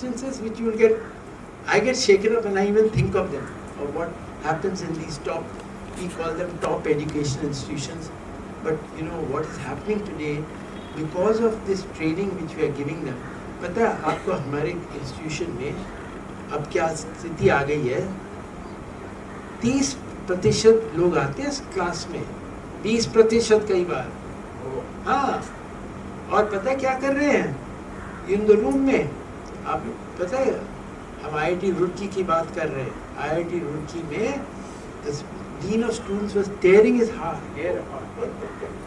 instances which you will get, I get shaken up and I even think of them, of what happens in these top, we call them top educational institutions. But you know what is happening today because of this training which we are giving them. पता है आपको हमारे institution में अब क्या स्थिति आ गई है, 30% लोग आते हैं क्लास में, 20% कई बार, हाँ, और पता है क्या कर रहे हैं इन द रूम में, आप पता है हम IIT रुड़की की बात कर रहे हैं, IIT रुड़की में the dean of students was tearing his hair apart.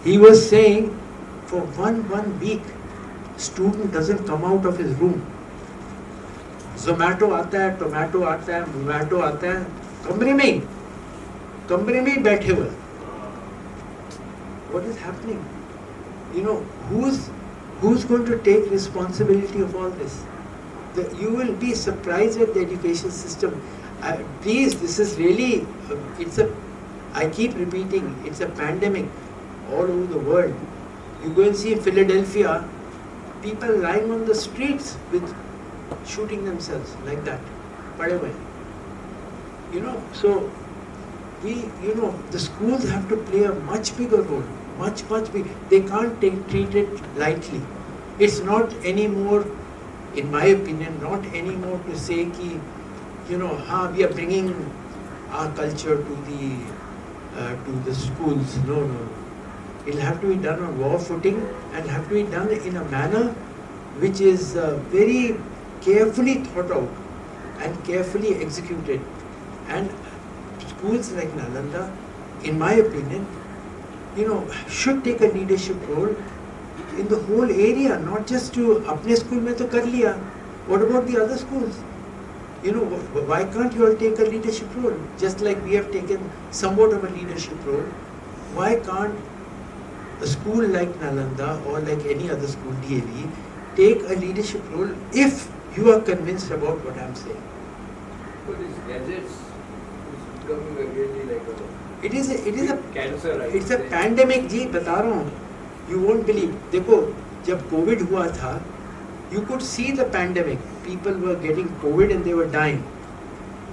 He was saying for one week student doesn't come out of his room. Zomato आता है, टोमेटो आता है, मोमेटो आता है, कमरे में ही बैठे हुए. What is happening? You know, who's going to take responsibility of all this? You will be surprised at the education system. Please, this is really, I keep repeating, it's a pandemic all over the world. You go and see in Philadelphia, people lying on the streets with shooting themselves like that. Whatever. You know, so the schools have to play a much bigger role, much bigger. They can't treat it lightly. It's not anymore, in my opinion, not anymore to say ki, we are bringing our culture to the schools. No. It'll have to be done on war footing and have to be done in a manner which is very carefully thought out and carefully executed. And schools like Nalanda, in my opinion, should take a leadership role in the whole area, not just to apne school mein to kar liya. What about the other schools? Why can't you all take a leadership role? Just like we have taken somewhat of a leadership role, why can't a school like Nalanda or like any other school, DAV, take a leadership role if you are convinced about what I am saying? But these gadgets is becoming really like a... It is a cancer. It's a pandemic, जी बता रहा हूँ. You won't believe. देखो जब COVID हुआ था, you could see the pandemic. People were getting COVID and they were dying.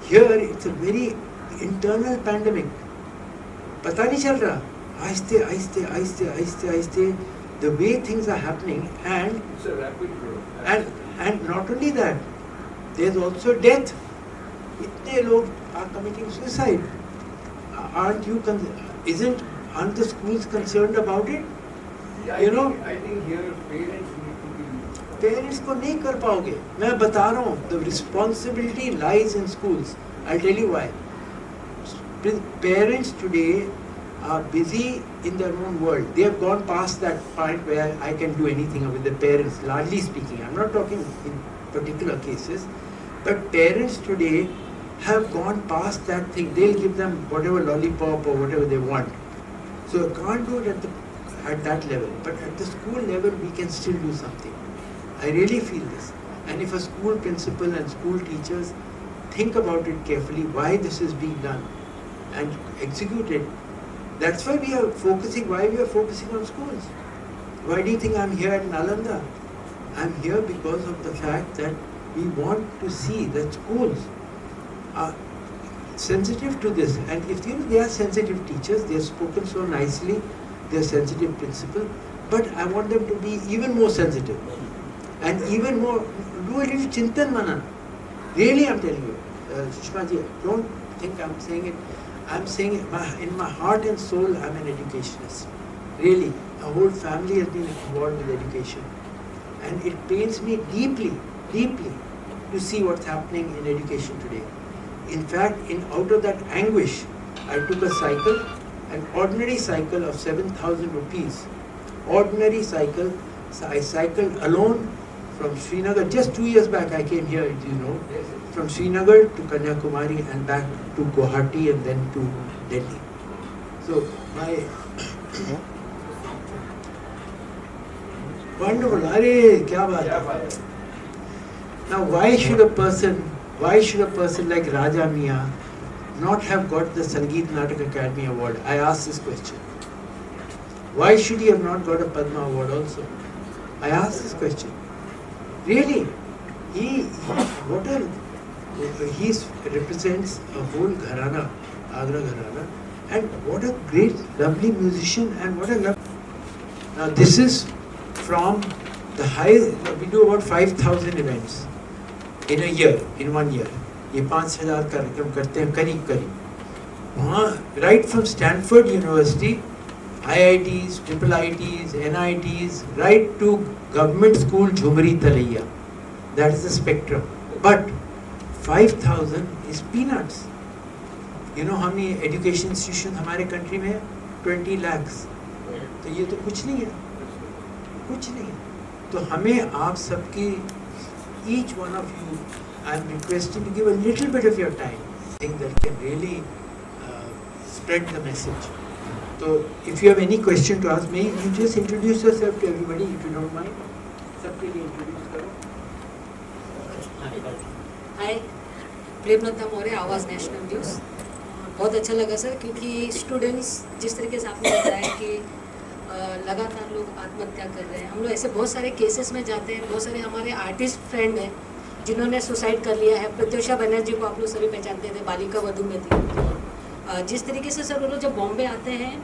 Here it's a very internal pandemic. पता नहीं चल रहा. आहिस्ते, the way things are happening, and it's a rapid growth. And not only that, there's also death. इतने लोग are committing suicide. Aren't the schools concerned about it? Yeah, I think here parents need to be... Parents को नहीं कर पाओगे. मैं बता रहा हूँ, the responsibility lies in schools. I'll tell you why. Parents today are busy in their own world. They have gone past that point where I can do anything with the parents, largely speaking. I'm not talking in particular cases, but parents today have gone past that thing. They'll give them whatever lollipop or whatever they want. So you can't do it at that level. But at the school level, we can still do something. I really feel this. And if a school principal and school teachers think about it carefully, why this is being done, and execute it, that's why we are focusing on schools. Why do you think I'm here at Nalanda? I'm here because of the fact that we want to see that schools are sensitive to this. And if they are sensitive teachers, they have spoken so nicely, they are sensitive principal, but I want them to be even more sensitive. And even more, do a little chintan manan. Really, I'm telling you. Sushma ji, don't think I'm saying it. I'm saying it in my heart and soul, I'm an educationist. Really, the whole family has been involved with education. And it pains me deeply to see what's happening in education today. In fact, out of that anguish, I took a cycle, an ordinary cycle of 7,000 rupees. Ordinary cycle. So I cycled alone from Srinagar. Just 2 years back I came here, from Srinagar to Kanyakumari and back to Guwahati and then to Delhi. So wonderful. Arey, kya baat hai. Now why should a person like Raja Miah not have got the Sangeet Natak Academy Award? I ask this question. Why should he have not got a Padma Award also? I ask this question. Really? he what a he represents a whole gharana, Agra gharana, and what a great, lovely musician, and what a now this is from the high. We do about 5,000 events in a year, in 1 year. ये 5,000 कार्यक्रम करते हैं करीब करीब. वहाँ right from Stanford University, IITs, triple IITs, NITs, right to government school Jhumri Talaiya. That is the spectrum. But 5,000 is peanuts. You know how many education institutions हमारे country में है? 20 lakhs. तो ये तो कुछ नहीं है, कुछ नहीं है. तो हमें आप सबकी, each one of you, I am requesting to give a little bit of your time. I think that can really spread the message. So if you have any question to ask me, you just introduce yourself to everybody if you don't mind. सबके लिए introduce करो. हाय, प्रेमलता मौर्य, आवाज़ national news. बहुत अच्छा लगा sir, क्योंकि students जिस तरीके से आपने बताया कि लगातार लोग आत्महत्या कर रहे हैं. हम लोग ऐसे बहुत सारे केसेस में जाते हैं. बहुत सारे हमारे आर्टिस्ट फ्रेंड हैं जिन्होंने सुसाइड कर लिया है. प्रत्युषा बनर्जी को आप लोग सभी पहचानते थे, बालिका वधू में थी. जिस तरीके से सर वो लोग जब बॉम्बे आते हैं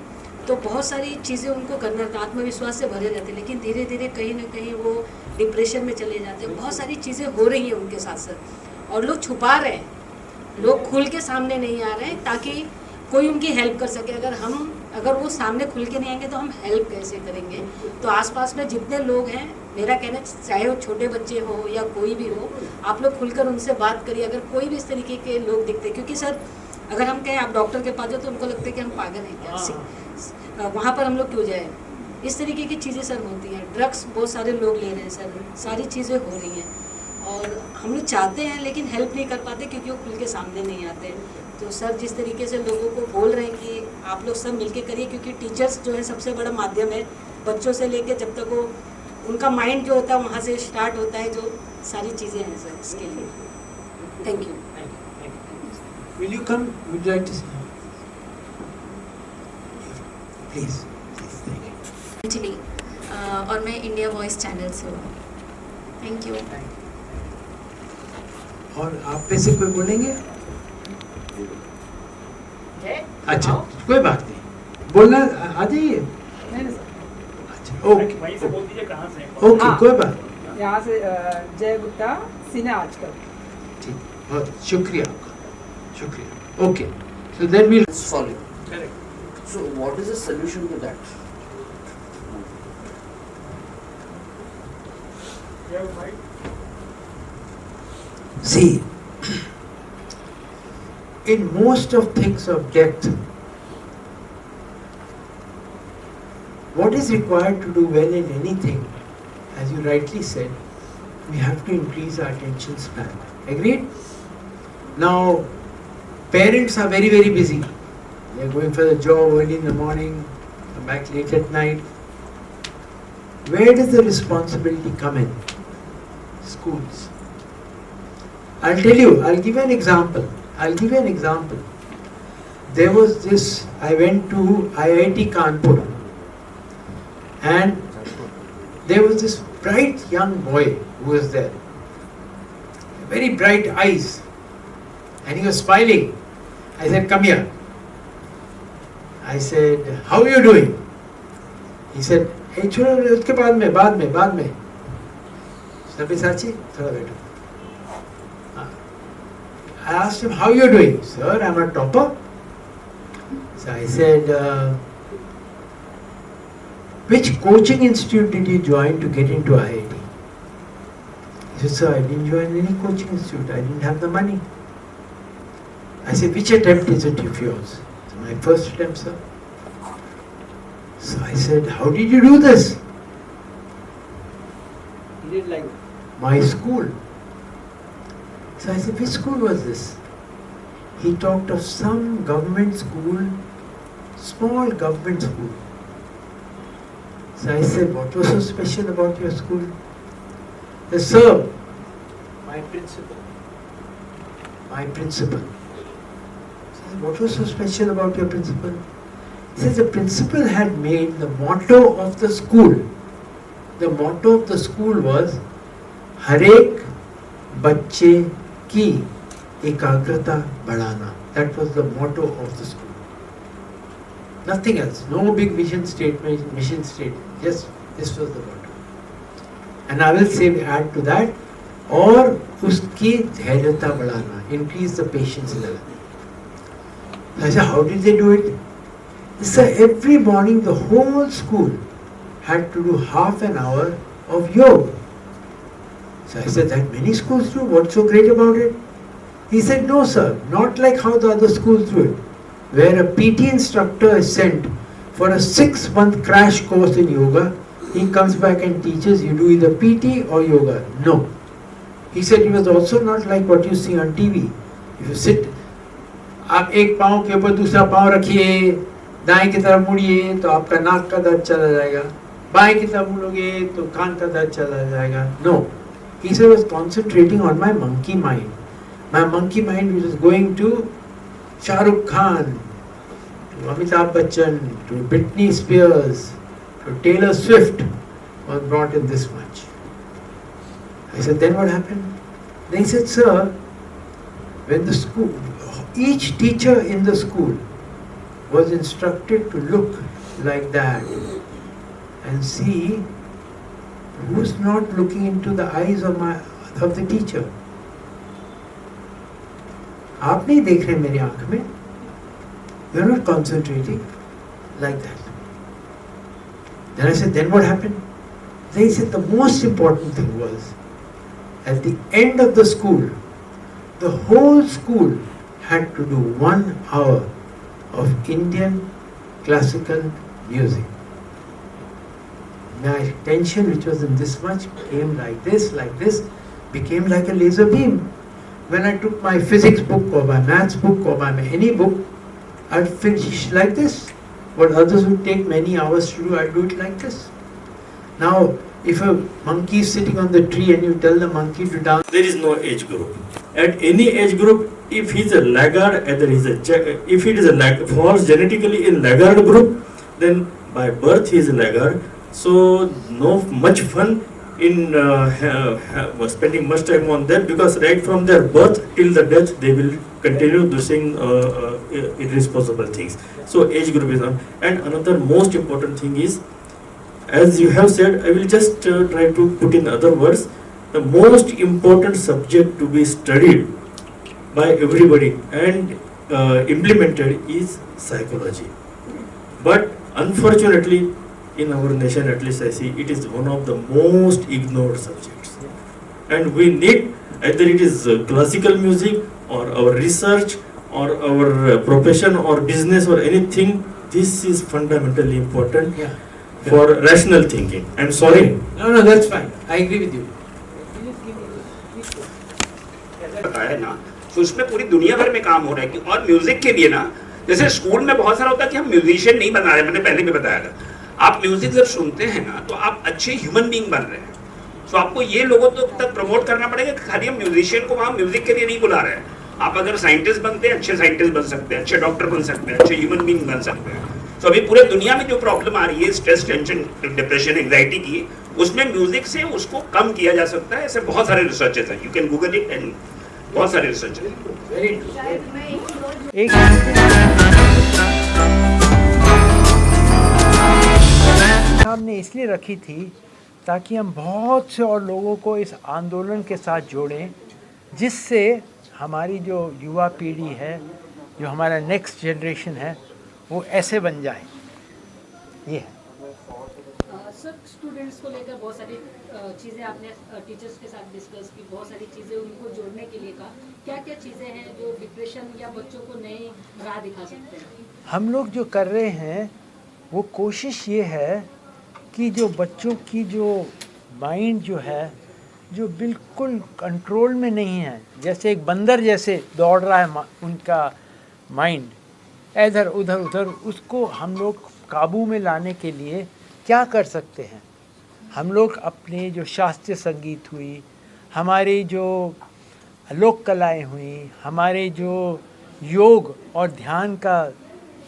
तो बहुत सारी चीज़ें उनको करना था, आत्मविश्वास से भरे रहते हैं, लेकिन धीरे धीरे कहीं ना कहीं वो डिप्रेशन में चले जाते हैं. बहुत सारी चीज़ें हो रही हैं उनके साथ सर, और लोग छुपा रहे हैं, लोग खुल के सामने नहीं आ रहे हैं ताकि कोई उनकी हेल्प कर सके. अगर वो सामने खुल के नहीं आएंगे तो हम हेल्प कैसे करेंगे. तो आसपास में जितने लोग हैं, मेरा कहना चाहे वो छोटे बच्चे हो या कोई भी हो, आप लोग खुलकर उनसे बात करिए. अगर कोई भी इस तरीके के लोग दिखते, क्योंकि सर अगर हम कहें आप डॉक्टर के पास जाओ तो उनको लगता है कि हम पागल हैं क्या, वहाँ पर हम लोग क्यों जाए. इस तरीके की चीज़ें सर होती हैं. ड्रग्स बहुत सारे लोग ले रहे हैं सर, सारी चीज़ें हो रही हैं, और हम लोग चाहते हैं लेकिन हेल्प नहीं कर पाते क्योंकि वो खुल के सामने नहीं आते. तो सर जिस तरीके से लोगों को बोल रहे हैं कि आप लोग सब मिलके करिए, क्योंकि टीचर्स जो है सबसे बड़ा माध्यम है. बच्चों से लेके जब तक वो उनका माइंड जो होता है वहाँ से स्टार्ट होता है, जो सारी चीज़ें हैं सर इसके लिए. Thank you. Will you come? Would you like to say? Please, thank you. Anjali, और मैं इंडिया वॉइस चैनल से हूँ. Thank you. और आप में से कोई बोलेंगे? अच्छा, कोई बात नहीं, बोलना आ जाइए. अच्छा, ओके, वहीं से बोल दीजिए कहाँ से हैं. ओके, कोई बात नहीं. यहाँ से जय गुप्ता, सीने आजकल. ठीक, बहुत शुक्रिया आपका, शुक्रिया. Okay, so then we'll solid. Correct. So what is the solution to that? Yeah, right. see. In most of things of depth, what is required to do well in anything, as you rightly said, we have to increase our attention span. Agreed? Now, parents are very, very busy. They are going for the job early in the morning, come back late at night. Where does the responsibility come in? Schools. I'll tell you, I'll give you an example. There was this, I went to IIT Kanpur, and there was this bright young boy who was there. Very bright eyes. And he was smiling. I said, come here. I said, how are you doing? He said, hey, छोड़ो उसके बाद में. Sabyasachi, थोड़ा बैठो. I asked him, how are you doing? Sir, I'm a topper. So I said, which coaching institute did you join to get into IIT? He said, sir, I didn't join any coaching institute. I didn't have the money. I said, which attempt is it of yours? So my first attempt, sir. So I said, how did you do this? He did like My school. So I said, which school was this? He talked of some government school, small government school. So I said, what was so special about your school? He said, sir, my principal. So I said, what was so special about your principal? He says, the principal had made the motto of the school. The motto of the school was, Harek बच्चे की एकाग्रता बढ़ाना. That was the motto of the school. Nothing else. No big mission statement. Just this was the motto. And I will say add to that, और उसकी धैर्यता बढ़ाना, increase the patience level. I said, how did they do it? So every morning the whole school had to do half an hour of yoga. So I said, that many schools do, what's so great about it? He said, no sir, not like how the other schools do it, where a PT instructor is sent for a 6-month crash course in yoga. He comes back and teaches, you do either PT or yoga. No. He said it was also not like what you see on TV. If you sit, आप एक पाँव के ऊपर दूसरा पाँव रखिए, दाएं की तरफ मुड़िए तो आपका नाक का दर्द चला जाएगा, बाएं की तरफ मुड़ोगे तो कान का दर्द चला जाएगा. No. He said I was concentrating on my monkey mind. My monkey mind which was going to Shah Rukh Khan, to Amitabh Bachchan, to Britney Spears, to Taylor Swift, was brought in this much. I said, then what happened? Then he said, sir, when the school, each teacher in the school was instructed to look like that and see who's not looking into the eyes of the teacher. आप नहीं देख रहे मेरी आंख में. You are not concentrating like that. Then I said, then what happened? Then he said the most important thing was, at the end of the school, the whole school had to do 1 hour of Indian classical music. My attention, which was in this much, came like this, became like a laser beam. When I took my physics book or my maths book or my any book, I'd finish like this. What others would take many hours to do, I'd do it like this. Now, if a monkey is sitting on the tree and you tell the monkey to dance, there is no age group. At any age group, if he's a laggard, either if it is a falls genetically in laggard group, then by birth he is a laggard. So no much fun in spending much time on that, because right from their birth till the death they will continue doing irresponsible things. So age group is on. And another most important thing is, as you have said, I will just try to put in other words, the most important subject to be studied by everybody and implemented is psychology. But unfortunately, in our nation, at least I see, it is one of the most ignored subjects. And we need, either it is classical music or our research or our profession or business or anything, this is fundamentally important for rational thinking. I'm sorry. No, that's fine. I agree with you. है ना, तो उसमें पूरी दुनिया भर में काम हो रहा है कि और म्यूजिक के लिए ना, जैसे स्कूल में बहुत सारा होता है कि हम म्यूजिशियन नहीं बना रहे, मैंने पहले भी बताया था. आप म्यूजिक जब सुनते हैं ना तो आप अच्छे ह्यूमन बीइंग बन रहे हैं. तो आपको ये लोगों तक प्रमोट करना पड़ेगा कि खाली हम म्यूजिशियन को वहाँ म्यूजिक के लिए नहीं बुला रहे हैं. आप अगर साइंटिस्ट बनते हैं, अच्छे साइंटिस्ट बन सकते हैं, अच्छे डॉक्टर बन सकते हैं, अच्छे ह्यूमन बीइंग बन सकते हैं. तो अभी पूरे दुनिया में जो प्रॉब्लम आ रही है स्ट्रेस, टेंशन, डिप्रेशन, एंग्जाइटी की, उसमें म्यूजिक से उसको कम किया जा सकता है. ऐसे बहुत सारे रिसर्चेस हैं, you can Google it and बहुत सारे रिसर्च हैं. हमने इसलिए रखी थी ताकि हम बहुत से और लोगों को इस आंदोलन के साथ जोड़ें, जिससे हमारी जो युवा पीढ़ी है, जो हमारा नेक्स्ट जनरेशन है, वो ऐसे बन जाए. ये है सर, स्टूडेंट्स को लेकर बहुत सारी चीज़ें आपने टीचर्स के साथ डिस्कस की, बहुत सारी चीज़ें उनको जोड़ने के लिए कहा. क्या क्या चीज़ें हैं जो डिप्रेशन या बच्चों को नई राह दिखा सकते हैं? हम लोग जो कर रहे हैं वो कोशिश ये है कि जो बच्चों की जो माइंड जो है, जो बिल्कुल कंट्रोल में नहीं है, जैसे एक बंदर जैसे दौड़ रहा है उनका माइंड इधर उधर, उसको हम लोग काबू में लाने के लिए क्या कर सकते हैं. हम लोग अपने जो शास्त्रीय संगीत हुई, हमारी जो लोक कलाएँ हुई, हमारे जो योग और ध्यान का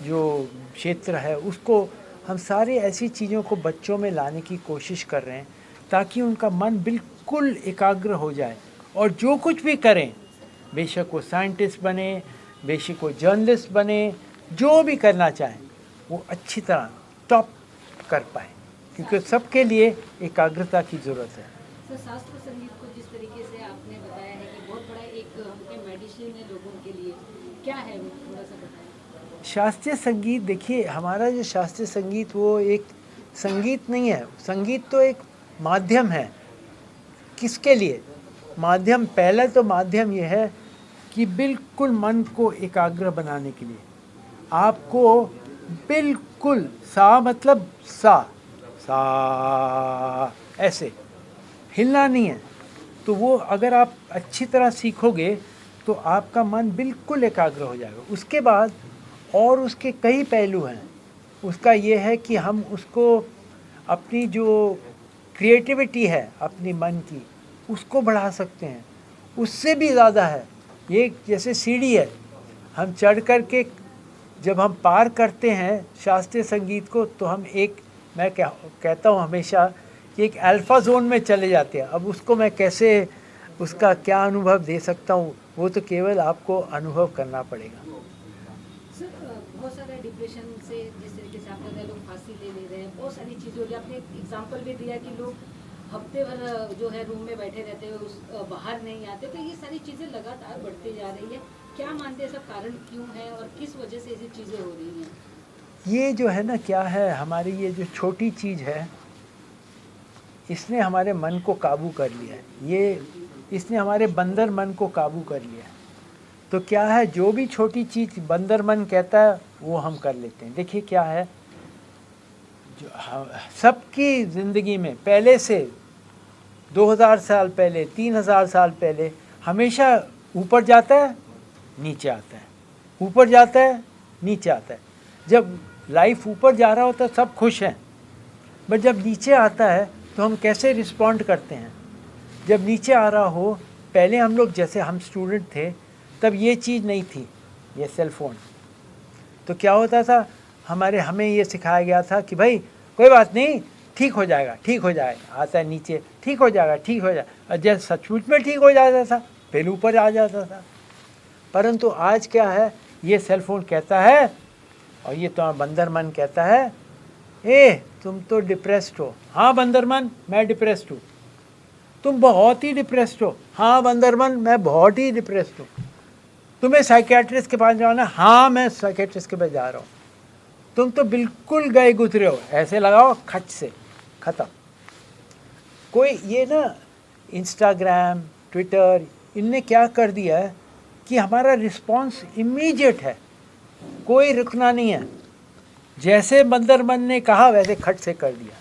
जो क्षेत्र है, उसको हम सारे ऐसी चीज़ों को बच्चों में लाने की कोशिश कर रहे हैं ताकि उनका मन बिल्कुल एकाग्र हो जाए और जो कुछ भी करें, बेशक वो साइंटिस्ट बने, बेशक वो जर्नलिस्ट बने, जो भी करना चाहें वो अच्छी तरह टॉप कर पाए, क्योंकि सबके लिए एकाग्रता की ज़रूरत है। सर, शास्त्र संगीत को जिस तरीके से आपने बताया है कि बहुत बड़ा एक हमके मेडिसिन है लोगों के लिए, क्या है वो थोड़ा सा बताएं। शास्त्रीय संगीत, देखिए हमारा जो शास्त्रीय संगीत वो एक संगीत नहीं है, संगीत तो एक माध्यम है। किसके लिए माध्यम? पहला तो माध्यम ये है कि बिल्कुल मन को एकाग्र बनाने के लिए आपको बिल्कुल सा मतलब सा ऐसे हिलना नहीं है। तो वो अगर आप अच्छी तरह सीखोगे तो आपका मन बिल्कुल एकाग्र हो जाएगा। उसके बाद और उसके कई पहलू हैं। उसका ये है कि हम उसको अपनी जो क्रिएटिविटी है अपनी मन की, उसको बढ़ा सकते हैं। उससे भी ज़्यादा है, ये जैसे सीढ़ी है, हम चढ़ कर के जब हम पार करते हैं शास्त्रीय संगीत को, तो हम एक, मैं कहता हूँ हमेशा कि एक अल्फ़ा जोन में चले जाते हैं। अब उसको मैं कैसे, उसका क्या अनुभव दे सकता हूँ, वो तो केवल आपको अनुभव करना पड़ेगा। सर, बहुत सारे डिप्रेशन से जिस तरीके से आपने बताया लोग फांसी ले रहे हैं, बहुत सारी चीज़ें हो रही है। आपने एक एग्जाम्पल भी दिया कि लोग हफ्ते भर जो है रूम में बैठे रहते हैं, उस बाहर नहीं आते। तो ये सारी चीज़ें लगातार बढ़ती जा रही है, क्या मानते हैं सब कारण क्यों है और किस वजह से ऐसी चीज़ें हो रही हैं? ये जो है ना, क्या है, हमारी ये जो छोटी चीज़ है, इसने हमारे मन को काबू कर लिया है। ये इसने हमारे बंदर मन को काबू कर लिया है। तो क्या है, जो भी छोटी चीज़ बंदर मन कहता है वो हम कर लेते हैं। देखिए क्या है, जो सबकी ज़िंदगी में पहले से 2000 साल पहले, 3000 साल पहले हमेशा ऊपर जाता है नीचे आता है, ऊपर जाता है नीचे आता है। जब लाइफ ऊपर जा रहा होता है सब खुश हैं, बट जब नीचे आता है तो हम कैसे रिस्पॉन्ड करते हैं? जब नीचे आ रहा हो, पहले हम लोग, जैसे हम स्टूडेंट थे तब ये चीज़ नहीं थी, ये सेल फोन। तो क्या होता था, हमें ये सिखाया गया था कि भाई कोई बात नहीं, ठीक हो जाएगा, ठीक हो जाएगा। आता है नीचे, ठीक हो जाएगा, ठीक हो जाएगा। और जब सचमुच में ठीक हो जाता था फिर ऊपर आ जाता था। परंतु आज क्या है, ये सेल फोन कहता है और ये तो बंदर मन कहता है, ए तुम तो डिप्रेस्ड हो। हाँ बंदर मन, मैं डिप्रेस्ड हूँ। तुम बहुत ही डिप्रेस्ड हो। हाँ बंदर मन, मैं बहुत ही डिप्रेस्ड हूँ। तुम्हें साइकियाट्रिस्ट के पास जाना? हाँ मैं साइकियाट्रिस्ट के पास जा रहा हूँ। तुम तो बिल्कुल गए गुजरे हो, ऐसे लगाओ खच से ख़त्म। कोई ये ना इंस्टाग्राम, ट्विटर, इनने क्या कर दिया है कि हमारा रिस्पॉन्स इमीडिएट है, कोई रुकना नहीं है। जैसे बंदर मन ने कहा वैसे खट से कर दिया।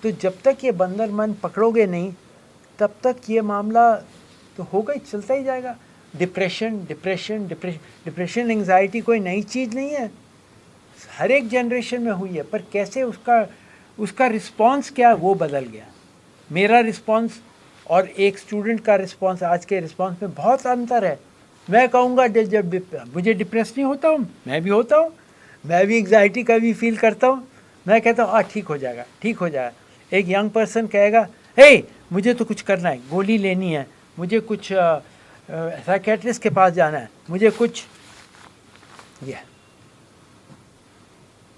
तो जब तक ये बंदर मन पकड़ोगे नहीं तब तक ये मामला तो होगा ही, चलता ही जाएगा। डिप्रेशन एंग्जाइटी कोई नई चीज़ नहीं है, हर एक जनरेशन में हुई है। पर कैसे उसका रिस्पॉन्स क्या वो बदल गया। मेरा रिस्पॉन्स और एक स्टूडेंट का रिस्पॉन्स, आज के रिस्पॉन्स में बहुत अंतर है। मैं कहूँगा जब मुझे डिप्रेस नहीं होता हूँ, मैं भी होता हूँ, मैं भी एंग्जाइटी का भी फील करता हूँ। मैं कहता हूँ ठीक हो जाएगा, ठीक हो जाएगा। एक यंग पर्सन कहेगा, हे मुझे तो कुछ करना है, गोली लेनी है, मुझे कुछ साइकियाट्रिस्ट के पास जाना है, मुझे कुछ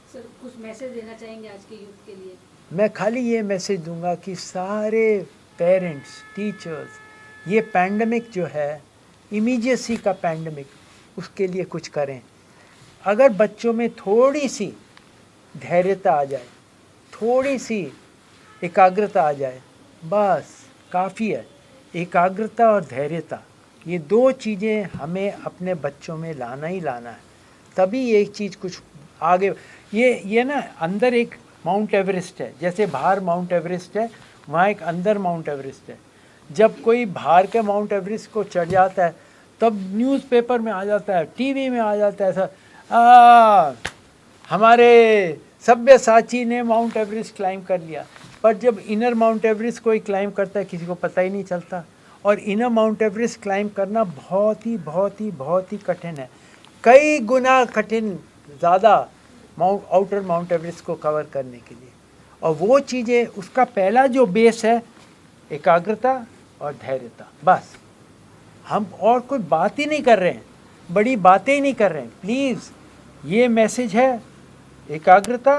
सर, कुछ मैसेज देना चाहेंगे आज के यूथ के लिए? मैं खाली ये मैसेज दूंगा कि सारे पेरेंट्स, टीचर्स, ये पैंडमिक जो है, इमीडिएसी का पैंडमिक, उसके लिए कुछ करें। अगर बच्चों में थोड़ी सी धैर्यता आ जाए, थोड़ी सी एकाग्रता आ जाए, बस काफ़ी है। एकाग्रता और धैर्यता, ये दो चीज़ें हमें अपने बच्चों में लाना ही लाना है, तभी एक चीज़ कुछ आगे। ये ना अंदर एक माउंट एवरेस्ट है, जैसे बाहर माउंट एवरेस्ट है, वहाँ एक अंदर माउंट एवरेस्ट है। जब कोई बाहर के माउंट एवरेस्ट को चढ़ जाता है तब न्यूज़पेपर में आ जाता है, टीवी में आ जाता है, ऐसा हमारे सब्यसाची ने माउंट एवरेस्ट क्लाइंब कर लिया। पर जब इनर माउंट एवरेस्ट कोई क्लाइंब करता है किसी को पता ही नहीं चलता। और इनर माउंट एवरेस्ट क्लाइंब करना बहुत ही कठिन है, कई गुना कठिन ज़्यादा आउटर माउंट एवरेस्ट को कवर करने के लिए। और वो चीज़ें, उसका पहला जो बेस है एकाग्रता और धैर्यता, बस हम और कोई बात ही नहीं कर रहे हैं, बड़ी बातें ही नहीं कर रहे हैं। प्लीज़ ये मैसेज है, एकाग्रता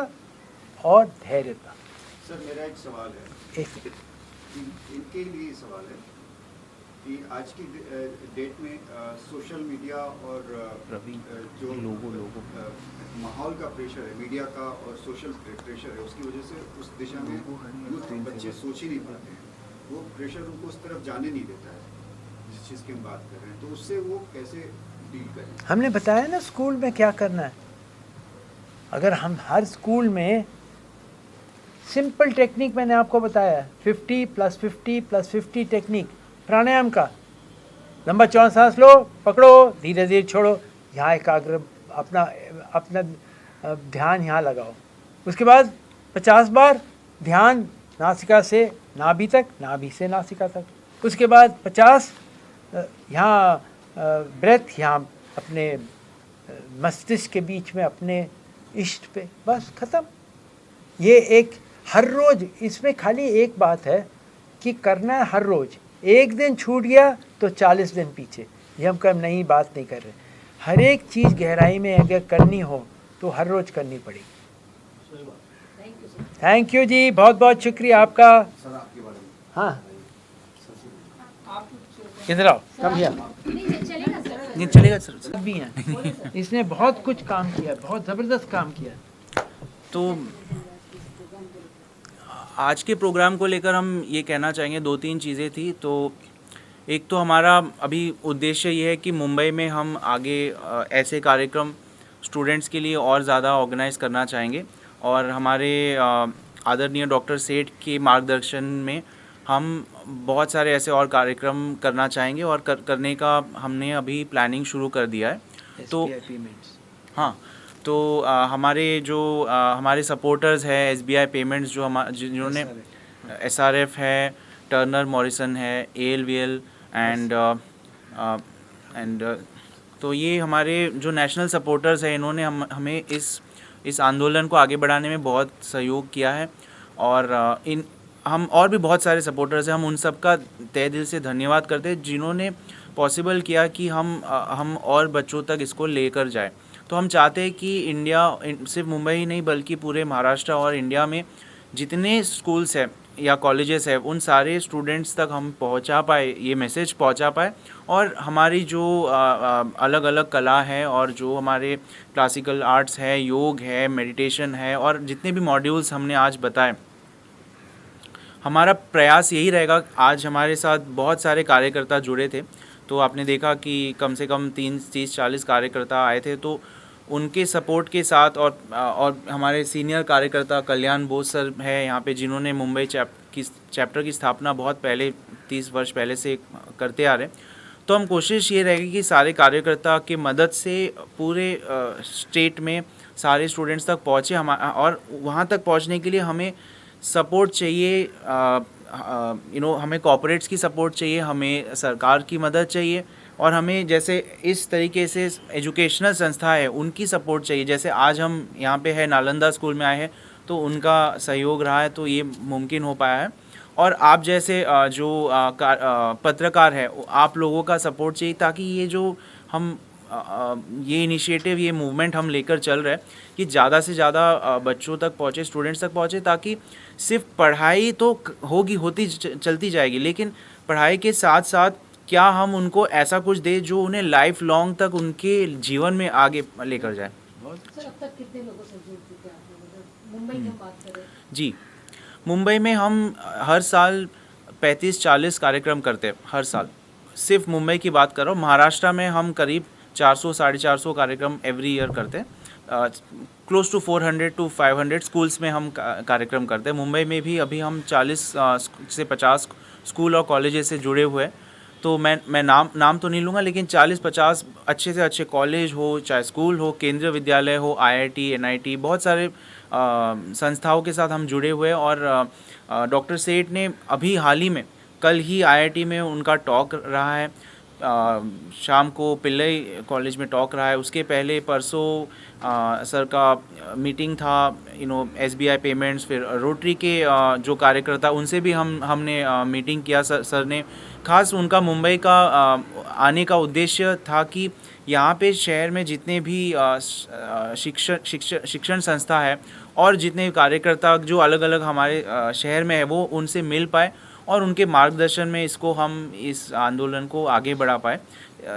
और धैर्यता। सर मेरा एक सवाल है, एक इनके लिए सवाल है कि आज की डेट में सोशल मीडिया और जो माहौल का प्रेशर है, मीडिया का और सोशल प्रेशर है, उसकी वजह से उस दिशा में यूथ बच्चे सोच ही नहीं पाते हैं। वो प्रेशर उनको उस तरफ जाने नहीं देता है जिस चीज़ की हम बात कर रहे हैं, तो उससे वो कैसे डील करें? हमने बताया ना स्कूल में क्या करना है। अगर हम हर स्कूल में सिंपल टेक्निक मैंने आपको बताया है, 50 + 50 + 50 टेक्निक प्राणायाम का। लंबा चौड़ा सांस लो, पकड़ो, धीरे धीरे छोड़ो, यहाँ एकाग्र अपना अपना ध्यान यहाँ लगाओ। उसके बाद 50 बार ध्यान नासिका से नाभि तक, नाभि से नासिका तक। उसके बाद 50 यहाँ ब्रेथ, यहाँ अपने मस्तिष्क के बीच में अपने इष्ट पे, बस ख़त्म। ये एक हर रोज़, इसमें खाली एक बात है कि करना है हर रोज़। एक दिन छूट गया तो 40 दिन पीछे, ये हम कब नई बात नहीं कर रहे। हर एक चीज़ गहराई में अगर करनी हो तो हर रोज़ करनी पड़ेगी। थैंक यू जी, बहुत बहुत शुक्रिया आपका। सर आपके बारे में हाँ, इधर आओ, कम हियर। नहीं चलेगा सर। भी हैं, इसने बहुत कुछ काम किया, बहुत ज़बरदस्त काम किया। तो आज के प्रोग्राम को लेकर हम ये कहना चाहेंगे, 2-3 चीज़ें थी। तो एक तो हमारा अभी उद्देश्य ये है कि मुंबई में हम आगे ऐसे कार्यक्रम स्टूडेंट्स के लिए और ज़्यादा ऑर्गेनाइज़ करना चाहेंगे, और हमारे आदरणीय डॉक्टर सेठ के मार्गदर्शन में हम बहुत सारे ऐसे और कार्यक्रम करना चाहेंगे, और करने का हमने अभी प्लानिंग शुरू कर दिया है। तो हाँ, तो हमारे जो हमारे सपोर्टर्स हैं SBI पेमेंट्स, जो जिन्होंने SRF है, टर्नर मॉरिसन है, ALVL एंड तो ये हमारे जो नेशनल सपोर्टर्स हैं, इन्होंने हमें इस आंदोलन को आगे बढ़ाने में बहुत सहयोग किया है। और हम और भी बहुत सारे सपोर्टर्स हैं, हम उन सब का तहे दिल से धन्यवाद करते हैं जिन्होंने पॉसिबल किया कि हम और बच्चों तक इसको लेकर जाए। तो हम चाहते हैं कि इंडिया, सिर्फ मुंबई ही नहीं बल्कि पूरे महाराष्ट्र और इंडिया में जितने स्कूल्स हैं या कॉलेजेस हैं, उन सारे स्टूडेंट्स तक हम पहुंचा पाए, ये मैसेज पहुंचा पाए। और हमारी जो अलग अलग कला है, और जो हमारे क्लासिकल आर्ट्स है, योग है, मेडिटेशन है, और जितने भी मॉड्यूल्स हमने आज बताए, हमारा प्रयास यही रहेगा। आज हमारे साथ बहुत सारे कार्यकर्ता जुड़े थे, तो आपने देखा कि कम से कम 30-40 कार्यकर्ता आए थे। तो उनके सपोर्ट के साथ और हमारे सीनियर कार्यकर्ता कल्याण बोस सर है यहाँ पे, जिन्होंने मुंबई चैप्टर की स्थापना बहुत पहले 30 वर्ष पहले से करते आ रहे। तो हम कोशिश ये रहेगी कि सारे कार्यकर्ता की मदद से पूरे स्टेट में सारे स्टूडेंट्स तक पहुँचे। और वहाँ तक पहुँचने के लिए हमें सपोर्ट चाहिए, हमें कॉर्पोरेट्स की सपोर्ट चाहिए, हमें सरकार की मदद चाहिए, और हमें जैसे इस तरीके से एजुकेशनल संस्था है उनकी सपोर्ट चाहिए। जैसे आज हम यहाँ पे है नालंदा स्कूल में आए हैं, तो उनका सहयोग रहा है, तो ये मुमकिन हो पाया है। और आप जैसे जो पत्रकार है, आप लोगों का सपोर्ट चाहिए, ताकि ये जो हम ये इनिशिएटिव, ये मूवमेंट हम लेकर चल रहे हैं, कि ज़्यादा से ज़्यादा बच्चों तक पहुँचे, स्टूडेंट्स तक पहुँचे, ताकि सिर्फ पढ़ाई तो होती चलती जाएगी, लेकिन पढ़ाई के साथ साथ क्या हम उनको ऐसा कुछ दें जो उन्हें लाइफ लॉन्ग तक उनके जीवन में आगे लेकर जाए। सर, अब तक कितने लोगों से जुड़ चुके हैं आप लोग? मुंबई की बात करें जी, मुंबई में हम हर साल 35-40 कार्यक्रम करते हैं, हर साल। सिर्फ मुंबई की बात कर रहा हूँ। महाराष्ट्र में हम करीब 400-450 कार्यक्रम एवरी ईयर करते हैं। क्लोज टू 400 to 500 स्कूल्स में हम कार्यक्रम करते हैं। मुंबई में भी अभी हम 40 से 50 स्कूल और कॉलेजेस से जुड़े हुए हैं। तो मैं नाम तो नहीं लूँगा, लेकिन 40-50 अच्छे से अच्छे कॉलेज हो, चाहे स्कूल हो, केंद्रीय विद्यालय हो, IIT, NIT, बहुत सारे संस्थाओं के साथ हम जुड़े हुए हैं। और डॉक्टर सेठ ने अभी हाल ही में, कल ही IIT में उनका टॉक रहा है। शाम को पिल्लई कॉलेज में टॉक रहा है, उसके पहले परसों सर का मीटिंग था SBI पेमेंट्स, फिर रोटरी के जो कार्यकर्ता उनसे भी हमने मीटिंग किया। सर ने खास उनका मुंबई का आने का उद्देश्य था कि यहाँ पे शहर में जितने भी शिक्षण संस्था है और जितने कार्यकर्ता जो अलग अलग हमारे शहर में है वो उनसे मिल पाए और उनके मार्गदर्शन में इसको हम इस आंदोलन को आगे बढ़ा पाए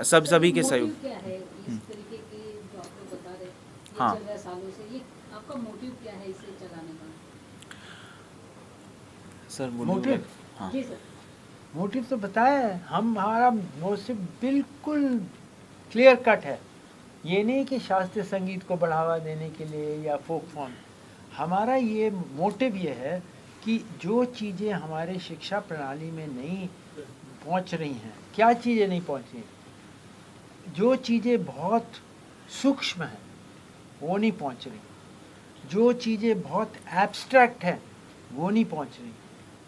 सभी के सहयोग। क्या है इस तरीके की जो आप लोग बता रहे हैं हाँ। चल रहा है सालों से, ये आपका मोटिव क्या है इसे चलाने का? Sir motive? हाँ। जी सर। मोटिव तो बताया है, हमारा मोटिव बिल्कुल क्लियर कट है। ये नहीं कि शास्त्रीय संगीत को बढ़ावा देने के लिए या फोक फॉर्म, हमारा ये मोटिव ये है कि जो चीज़ें हमारे शिक्षा प्रणाली में नहीं पहुंच रही हैं, क्या चीज़ें नहीं पहुंच रही, जो चीज़ें बहुत सूक्ष्म हैं वो नहीं पहुंच रही, जो चीज़ें बहुत एब्स्ट्रैक्ट हैं वो नहीं पहुंच रही,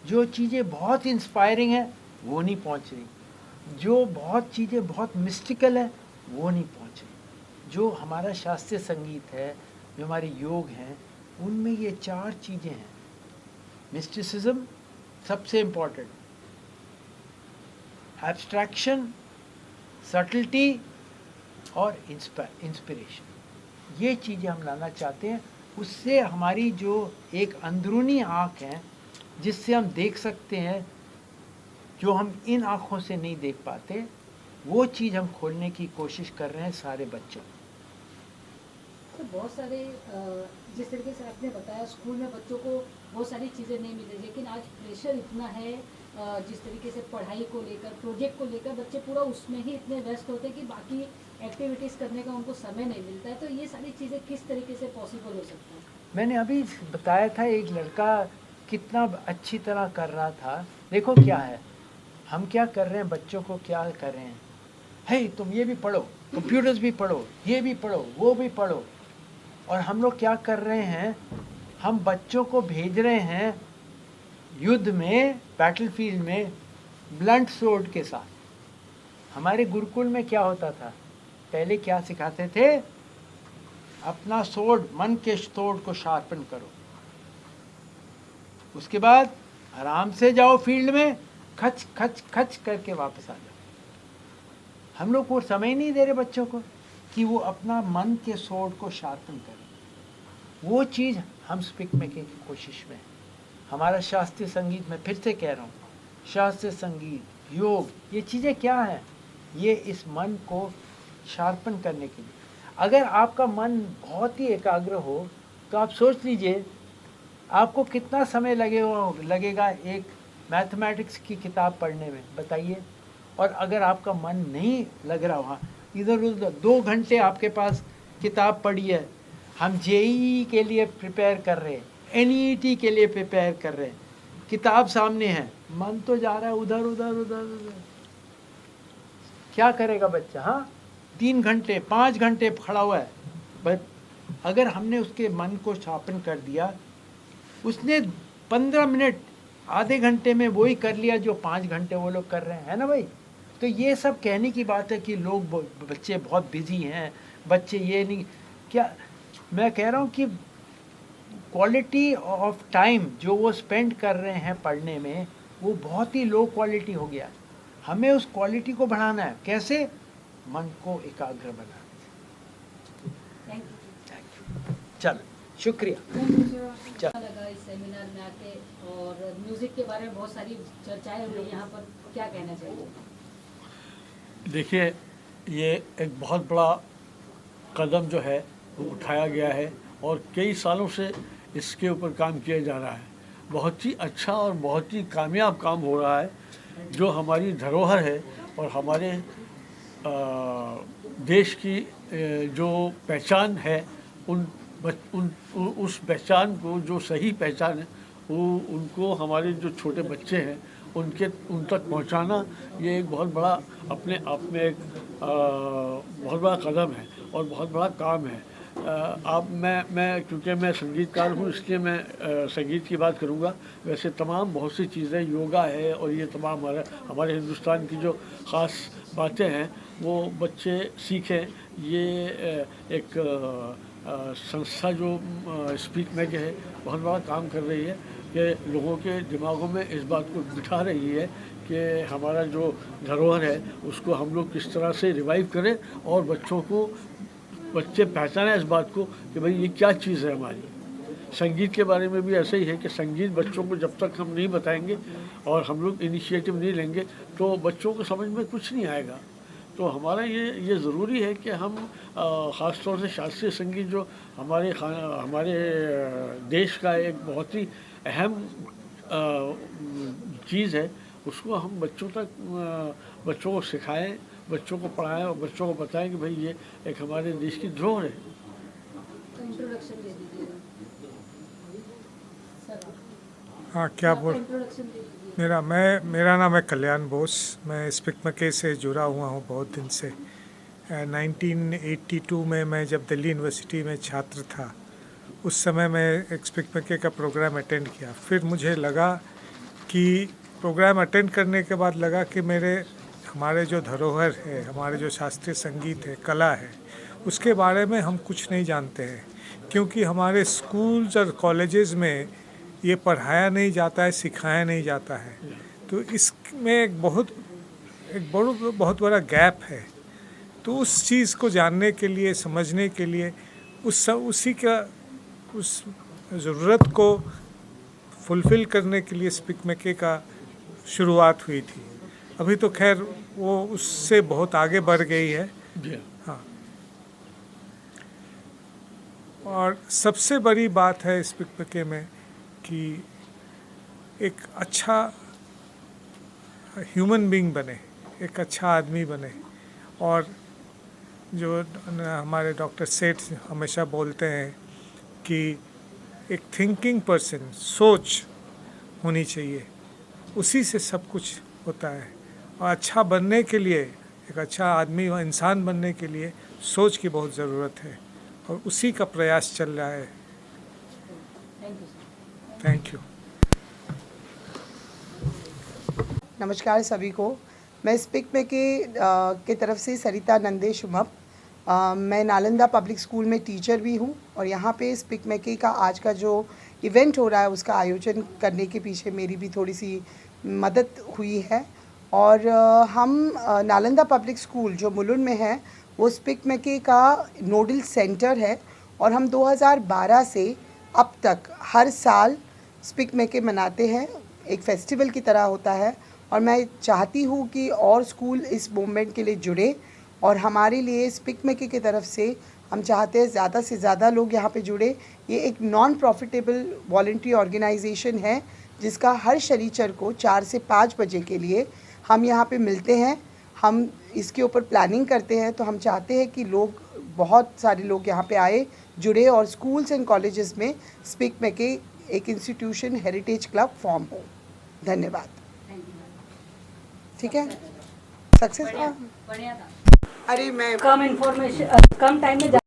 जो चीज़ें बहुत इंस्पायरिंग हैं वो नहीं पहुंच रही, जो बहुत चीज़ें बहुत मिस्टिकल है वो नहीं पहुंच रही। जो हमारा शास्त्रीय संगीत है, जो हमारे योग हैं, उनमें ये 4 चीज़ें हैं। मिस्टिसिज्म सबसे इम्पोर्टेंट, एब्स्ट्रैक्शन, सटल्टी और इंस्पिरेशन, ये चीज़ें हम लाना चाहते हैं। उससे हमारी जो एक अंदरूनी आँख है जिससे हम देख सकते हैं जो हम इन आँखों से नहीं देख पाते, वो चीज़ हम खोलने की कोशिश कर रहे हैं सारे बच्चों। तो बहुत सारे जिस तरीके से आपने बताया स्कूल में बच्चों को बहुत सारी चीज़ें नहीं मिली, लेकिन आज प्रेशर इतना है जिस तरीके से पढ़ाई को लेकर, प्रोजेक्ट को लेकर बच्चे पूरा उसमें ही इतने व्यस्त होते हैं कि बाकी एक्टिविटीज़ करने का उनको समय नहीं मिलता है। तो ये सारी चीज़ें किस तरीके से पॉसिबल हो सकता है? मैंने अभी बताया था, एक लड़का कितना अच्छी तरह कर रहा था। देखो क्या है, हम क्या कर रहे हैं, बच्चों को क्या कर रहे हैं, हे तुम ये भी पढ़ो, कंप्यूटर्स भी पढ़ो, ये भी पढ़ो, वो भी पढ़ो। और हम लोग क्या कर रहे हैं, हम बच्चों को भेज रहे हैं युद्ध में, बैटलफील्ड में ब्लंट सोर्ड के साथ। हमारे गुरुकुल में क्या होता था, पहले क्या सिखाते थे, अपना सोर्ड, मन के सोर्ड को शार्पन करो, उसके बाद आराम से जाओ फील्ड में, खच खच खच करके वापस आ जाओ। हम लोग को समय नहीं दे रहे बच्चों को कि वो अपना मन के सोर्ड को शार्पन करें। वो चीज़ हम स्पीक मेकिंग की कोशिश में है। हमारा शास्त्रीय संगीत में फिर से कह रहा हूँ, शास्त्रीय संगीत, योग, ये चीज़ें क्या हैं, ये इस मन को शार्पन करने के लिए। अगर आपका मन बहुत ही एकाग्र हो तो आप सोच लीजिए आपको कितना समय लगेगा एक मैथमेटिक्स की किताब पढ़ने में, बताइए। और अगर आपका मन नहीं लग रहा वहाँ, इधर उधर 2 घंटे आपके पास किताब पढ़ी है, हम JEE के लिए प्रिपेयर कर रहे हैं, NET के लिए प्रिपेयर कर रहे हैं, किताब सामने है, मन तो जा रहा है उधर उधर उधर उधर। क्या करेगा बच्चा? हाँ, 3 घंटे 5 घंटे खड़ा हुआ है, बट अगर हमने उसके मन को शार्पन कर दिया, उसने 15 मिनट आधे घंटे में वही कर लिया जो 5 घंटे वो लोग कर रहे हैं, है ना भाई। तो ये सब कहने की बात है कि लोग बच्चे बहुत बिजी हैं, बच्चे ये नहीं, क्या मैं कह रहा हूँ कि क्वालिटी ऑफ टाइम जो वो स्पेंड कर रहे हैं पढ़ने में, वो बहुत ही लो क्वालिटी हो गया। हमें उस क्वालिटी को बढ़ाना है। कैसे? मन को एकाग्र बनाना। Thank you. चलो, शुक्रिया। अच्छा लगा इस सेमिनार में आके, और म्यूजिक के बारे में बहुत सारी चर्चाएं हुई यहाँ पर, क्या कहना चाहिए? देखिए, ये एक बहुत बड़ा कदम जो है वो उठाया गया है और कई सालों से इसके ऊपर काम किया जा रहा है। बहुत ही अच्छा और बहुत ही कामयाब काम हो रहा है। जो हमारी धरोहर है और हमारे देश की जो पहचान है, उस पहचान को, जो सही पहचान है, वो उनको हमारे जो छोटे बच्चे हैं उन तक पहुंचाना, ये एक बहुत बड़ा अपने आप में एक बहुत बड़ा कदम है और बहुत बड़ा काम है। मैं क्योंकि मैं संगीतकार हूँ, इसलिए मैं संगीत की बात करूँगा। वैसे तमाम बहुत सी चीज़ें, योगा है और ये तमाम हमारे हिंदुस्तान की जो ख़ास बातें हैं वो बच्चे सीखें। ये एक संस्था जो स्पीक मैके है बहुत बड़ा काम कर रही है कि लोगों के दिमागों में इस बात को बिठा रही है कि हमारा जो धरोहर है उसको हम लोग किस तरह से रिवाइव करें और बच्चे पहचानें इस बात को कि भाई ये क्या चीज़ है हमारी। संगीत के बारे में भी ऐसा ही है कि संगीत बच्चों को जब तक हम नहीं बताएंगे और हम लोग इनिशिएटिव नहीं लेंगे तो बच्चों को समझ में कुछ नहीं आएगा। तो हमारा ये ज़रूरी है कि हम ख़ास तौर से शास्त्रीय संगीत जो हमारे देश का एक बहुत ही अहम चीज़ है उसको हम बच्चों को सिखाएं, बच्चों को पढ़ाएं और बच्चों को बताएं कि भाई ये एक हमारे देश की धरोहर है। तो इंट्रोडक्शन दे दीजिए। हाँ, क्या बोल इंट्रोडक्शन दे दीजिए। मेरा नाम है कल्याण बोस। मैं स्पीक मैके से जुड़ा हुआ हूँ बहुत दिन से। 1982 में मैं जब दिल्ली यूनिवर्सिटी में छात्र था उस समय मैं एक स्पीक मैके का प्रोग्राम अटेंड किया। फिर मुझे लगा कि प्रोग्राम अटेंड करने के बाद लगा कि हमारे जो धरोहर है, हमारे जो शास्त्रीय संगीत है, कला है, उसके बारे में हम कुछ नहीं जानते हैं क्योंकि हमारे स्कूल्स और कॉलेजेस में ये पढ़ाया नहीं जाता है, सिखाया नहीं जाता है। तो इसमें एक बहुत बड़ा गैप है। तो उस चीज़ को जानने के लिए, समझने के लिए उस ज़रूरत को फुलफ़िल करने के लिए स्पीक मैके का शुरुआत हुई थी। अभी तो खैर वो उससे बहुत आगे बढ़ गई है। हाँ, और सबसे बड़ी बात है स्पीक मैके में कि एक अच्छा ह्यूमन बीइंग बने, एक अच्छा आदमी बने। और जो हमारे डॉक्टर सेठ हमेशा बोलते हैं कि एक थिंकिंग पर्सन, सोच होनी चाहिए, उसी से सब कुछ होता है। और अच्छा बनने के लिए, एक अच्छा आदमी और इंसान बनने के लिए सोच की बहुत ज़रूरत है और उसी का प्रयास चल रहा है। Thank you. नमस्कार सभी को। मैं स्पीक मैके के तरफ से सरिता नंदे शुभम। मैं नालंदा पब्लिक स्कूल में टीचर भी हूँ और यहाँ पे स्पीक मैके का आज का जो इवेंट हो रहा है उसका आयोजन करने के पीछे मेरी भी थोड़ी सी मदद हुई है। और हम नालंदा पब्लिक स्कूल जो मुलुंड में है वो स्पीक मैके का नोडल सेंटर है और हम 2012 से अब तक हर साल स्पीक मैके मनाते हैं, एक फेस्टिवल की तरह होता है। और मैं चाहती हूँ कि और स्कूल इस मूवमेंट के लिए जुड़े और हमारे लिए स्पीक मैके की तरफ से हम चाहते हैं ज़्यादा से ज़्यादा लोग यहाँ पे जुड़े। ये एक नॉन प्रॉफिटेबल वॉलंटरी ऑर्गेनाइजेशन है जिसका हर शनिचर को 4 से 5 बजे के लिए हम यहाँ पे मिलते हैं। हम इसके ऊपर प्लानिंग करते हैं। तो हम चाहते हैं कि बहुत सारे लोग यहाँ पे आए, जुड़े और स्कूल्स एंड कॉलेजेस में स्पीक मैके एक इंस्टीट्यूशन, हेरिटेज क्लब फॉर्म हो। धन्यवाद। ठीक है, सक्सेस। बढ़िया था। अरे मैं कम टाइम में